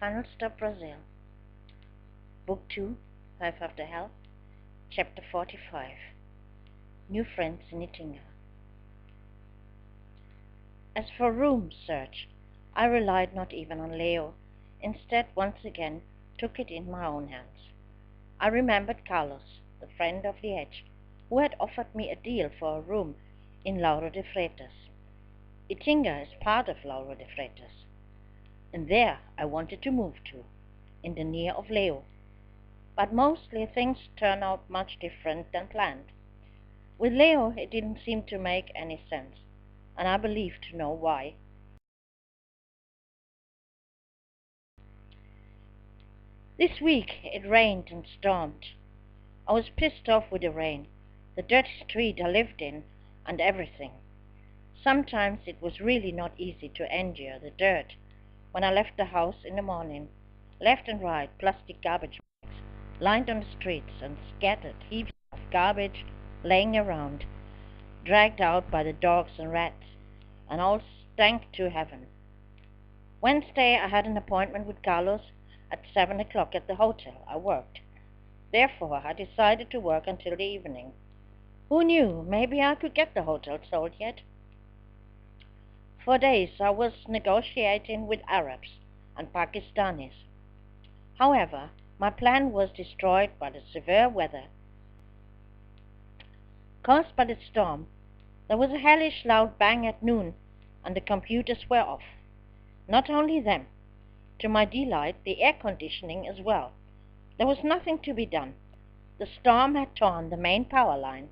Final Stop, Brazil. Book 2, Life After Hell, Chapter 45. New Friends in Itinga. As for room search, I relied not even on Leo. Instead, once again, took it in my own hands. I remembered Carlos, the friend of the edge, who had offered me a deal for a room in Lauro de Freitas. Itinga is part of Lauro de Freitas, and there I wanted to move to, in the near of Leo. But mostly things turned out much different than planned. With Leo it didn't seem to make any sense, and I believed to know why. This week it rained and stormed. I was pissed off with the rain, the dirty street I lived in, and everything. Sometimes it was really not easy to endure the dirt when I left the house in the morning. Left and right plastic garbage bags lined on the streets and scattered heaps of garbage laying around, dragged out by the dogs and rats, and all stank to heaven. Wednesday I had an appointment with Carlos at 7 o'clock at the hotel I worked. Therefore I decided to work until the evening. Who knew, maybe I could get the hotel sold yet. For days I was negotiating with Arabs and Pakistanis. However, my plan was destroyed by the severe weather. Caused by the storm, there was a hellish loud bang at noon, and the computers were off. Not only them. To my delight, the air conditioning as well. There was nothing to be done. The storm had torn the main power line.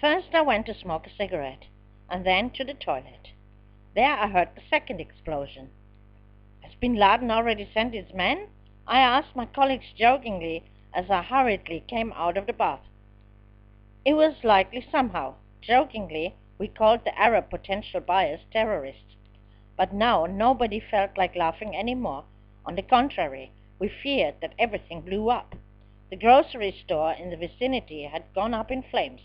First I went to smoke a cigarette, and then to the toilet. There I heard the second explosion. Has Bin Laden already sent his men? I asked my colleagues jokingly as I hurriedly came out of the bath. It was likely somehow. Jokingly, we called the Arab potential buyers terrorists. But now nobody felt like laughing anymore. On the contrary, we feared that everything blew up. The grocery store in the vicinity had gone up in flames.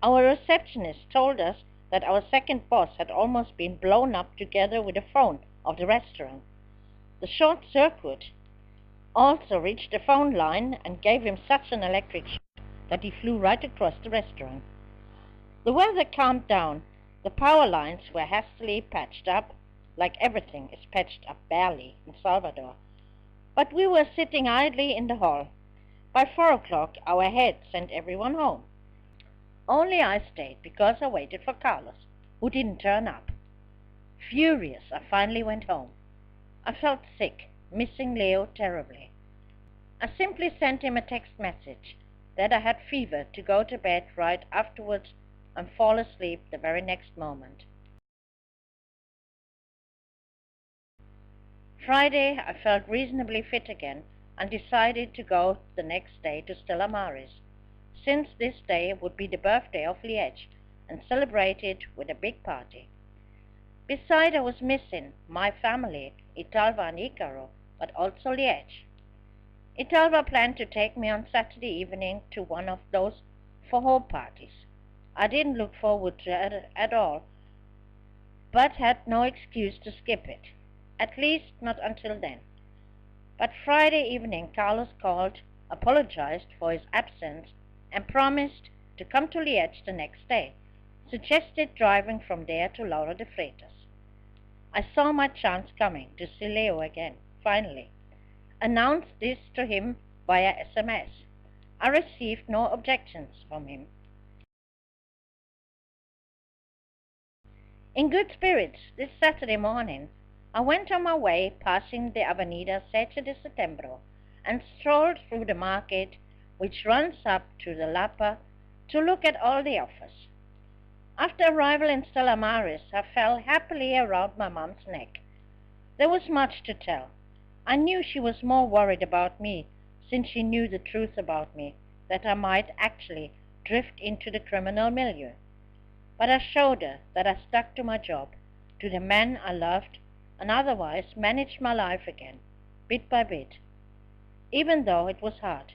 Our receptionist told us that our second boss had almost been blown up together with the phone of the restaurant. The short circuit also reached the phone line and gave him such an electric shock that he flew right across the restaurant. The weather calmed down. The power lines were hastily patched up, like everything is patched up barely in Salvador. But we were sitting idly in the hall. By 4 o'clock our head sent everyone home. Only I stayed because I waited for Carlos, who didn't turn up. Furious, I finally went home. I felt sick, missing Leo terribly. I simply sent him a text message that I had fever to go to bed right afterwards and fall asleep the very next moment. Friday I felt reasonably fit again and decided to go the next day to Stella Maris, since this day would be the birthday of Liège, and celebrate it with a big party. Besides, I was missing my family, Italva and Icaro, but also Liège. Italva planned to take me on Saturday evening to one of those for-home parties. I didn't look forward to it at all, but had no excuse to skip it, at least not until then. But Friday evening Carlos called, apologized for his absence, and promised to come to Liège the next day, suggested driving from there to Lauro de Freitas. I saw my chance coming to see Leo again, finally. Announced this to him via SMS. I received no objections from him. In good spirits, this Saturday morning, I went on my way passing the Avenida 7 de Setembro and strolled through the market which runs up to the Lapa to look at all the offers. After arrival in Stella Maris, I fell happily around my mom's neck. There was much to tell. I knew she was more worried about me, since she knew the truth about me, that I might actually drift into the criminal milieu. But I showed her that I stuck to my job, to the man I loved, and otherwise managed my life again, bit by bit, even though it was hard.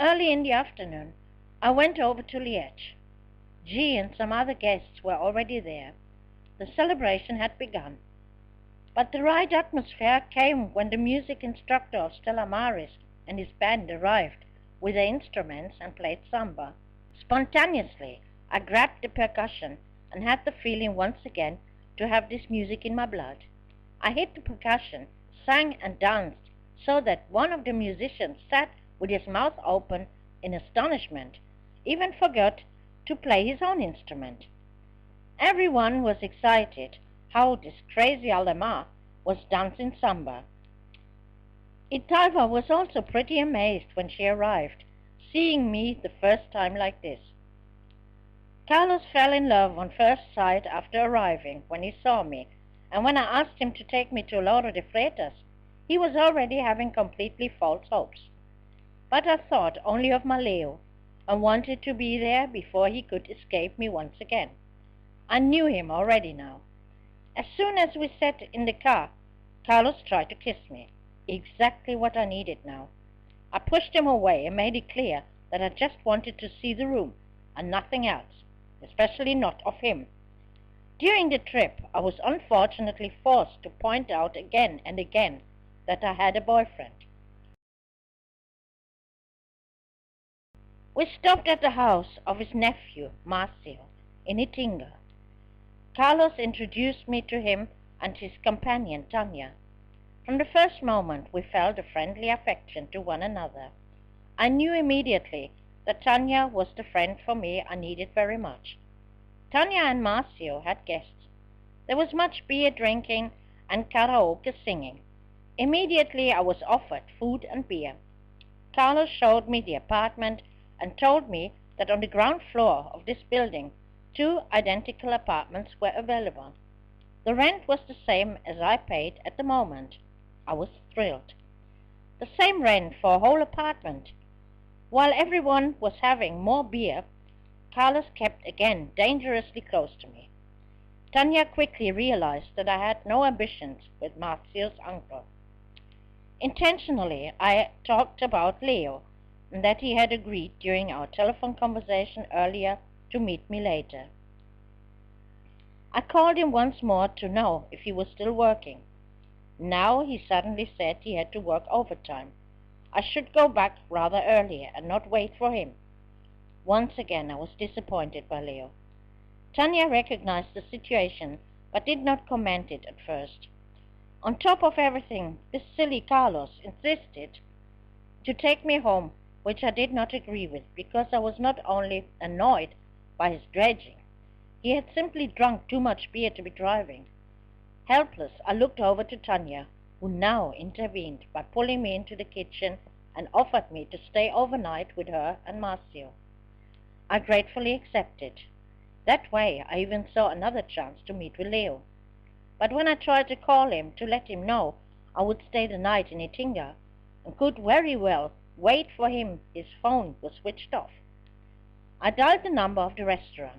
Early in the afternoon, I went over to Liège. G and some other guests were already there. The celebration had begun. But the right atmosphere came when the music instructor of Stella Maris and his band arrived with their instruments and played samba. Spontaneously, I grabbed the percussion and had the feeling once again to have this music in my blood. I hit the percussion, sang and danced so that one of the musicians sat with his mouth open in astonishment, even forgot to play his own instrument. Everyone was excited how this crazy Alemar was dancing samba. Italva was also pretty amazed when she arrived, seeing me the first time like this. Carlos fell in love on first sight after arriving when he saw me, and when I asked him to take me to Lauro de Freitas, he was already having completely false hopes. But I thought only of my Leo, and wanted to be there before he could escape me once again. I knew him already now. As soon as we sat in the car, Carlos tried to kiss me, exactly what I needed now. I pushed him away and made it clear that I just wanted to see the room, and nothing else, especially not of him. During the trip, I was unfortunately forced to point out again and again that I had a boyfriend. We stopped at the house of his nephew, Marcio, in Itinga. Carlos introduced me to him and his companion, Tanya. From the first moment, we felt a friendly affection to one another. I knew immediately that Tanya was the friend for me I needed very much. Tanya and Marcio had guests. There was much beer drinking and karaoke singing. Immediately I was offered food and beer. Carlos showed me the apartment and told me that on the ground floor of this building 2 identical apartments were available. The rent was the same as I paid at the moment. I was thrilled. The same rent for a whole apartment. While everyone was having more beer, Carlos kept again dangerously close to me. Tanya quickly realized that I had no ambitions with Marcio's uncle. Intentionally, I talked about Leo, and that he had agreed during our telephone conversation earlier to meet me later. I called him once more to know if he was still working. Now he suddenly said he had to work overtime. I should go back rather earlier and not wait for him. Once again I was disappointed by Leo. Tanya recognized the situation, but did not comment it at first. On top of everything, this silly Carlos insisted to take me home, which I did not agree with, because I was not only annoyed by his dredging, he had simply drunk too much beer to be driving. Helpless, I looked over to Tanya, who now intervened by pulling me into the kitchen and offered me to stay overnight with her and Marcio. I gratefully accepted. That way I even saw another chance to meet with Leo. But when I tried to call him to let him know I would stay the night in Itinga and could very well wait for him, his phone was switched off. I dialed the number of the restaurant,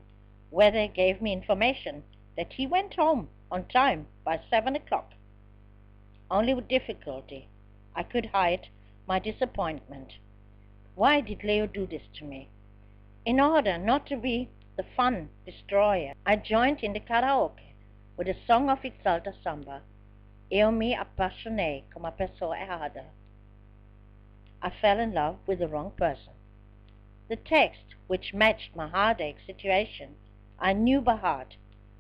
where they gave me information that he went home on time by 7 o'clock. Only with difficulty I could hide my disappointment. Why did Leo do this to me? In order not to be the fun destroyer, I joined in the karaoke with a song of Exalta Samba, Eu me apaixonei como a pessoa errada. I fell in love with the wrong person. The text, which matched my heartache situation, I knew by heart,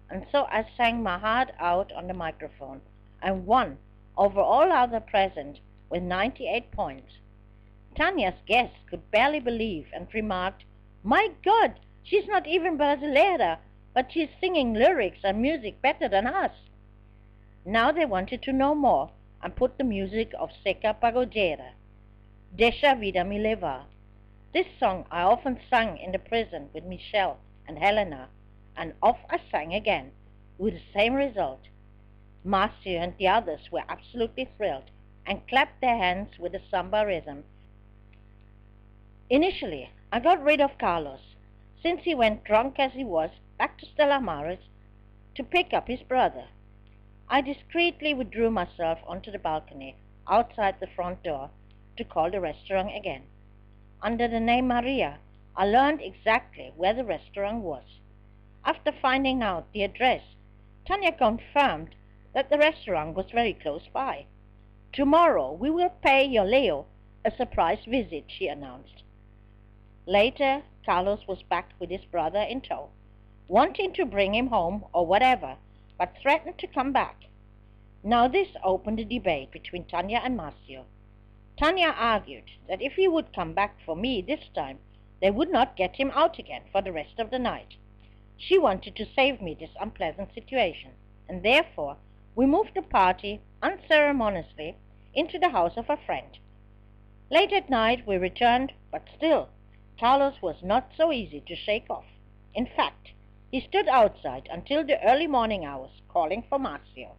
and so I sang my heart out on the microphone and won over all other present with 98 points. Tanya's guests could barely believe and remarked, "My God, she's not even Brasileira, but she's singing lyrics and music better than us." Now they wanted to know more and put the music of Seca Pagodeira, Deixa a Vida Me Levar. This song I often sang in the prison with Michelle and Helena, and off I sang again, with the same result. Marcio and the others were absolutely thrilled and clapped their hands with the samba rhythm. Initially, I got rid of Carlos, since he went drunk as he was back to Stella Maris to pick up his brother. I discreetly withdrew myself onto the balcony outside the front door to call the restaurant again. Under the name Maria, I learned exactly where the restaurant was. After finding out the address, Tanya confirmed that the restaurant was very close by. "Tomorrow we will pay your Leo a surprise visit," she announced. Later, Carlos was back with his brother in tow, wanting to bring him home or whatever, but threatened to come back. Now this opened a debate between Tanya and Marcio. Tanya argued that if he would come back for me this time, they would not get him out again for the rest of the night. She wanted to save me this unpleasant situation, and therefore we moved the party unceremoniously into the house of a friend. Late at night we returned, but still Carlos was not so easy to shake off. In fact, he stood outside until the early morning hours, calling for Marcio.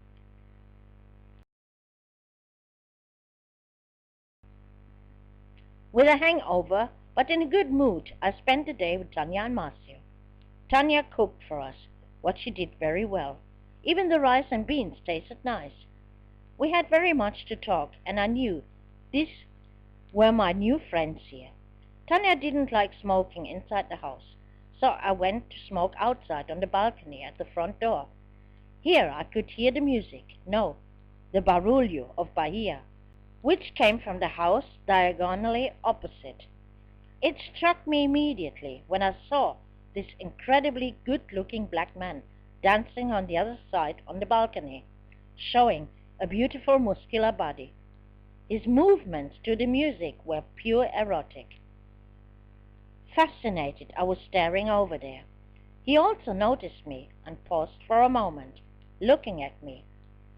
With a hangover, but in a good mood, I spent the day with Tanya and Marcio. Tanya cooked for us, what she did very well. Even the rice and beans tasted nice. We had very much to talk, and I knew these were my new friends here. Tanya didn't like smoking inside the house, so I went to smoke outside on the balcony at the front door. Here I could hear the music, no, the barulho of Bahia, which came from the house diagonally opposite. It struck me immediately when I saw this incredibly good-looking black man dancing on the other side on the balcony, showing a beautiful muscular body. His movements to the music were pure erotic. Fascinated, I was staring over there. He also noticed me and paused for a moment, looking at me,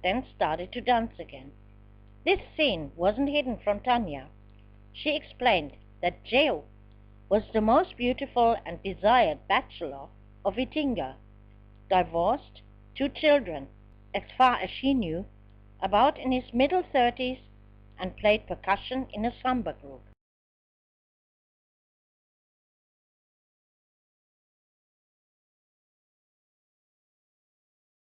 then started to dance again. This scene wasn't hidden from Tanya. She explained that Geo was the most beautiful and desired bachelor of Itinga, divorced, 2 children, as far as she knew, about in his middle 30s, and played percussion in a samba group.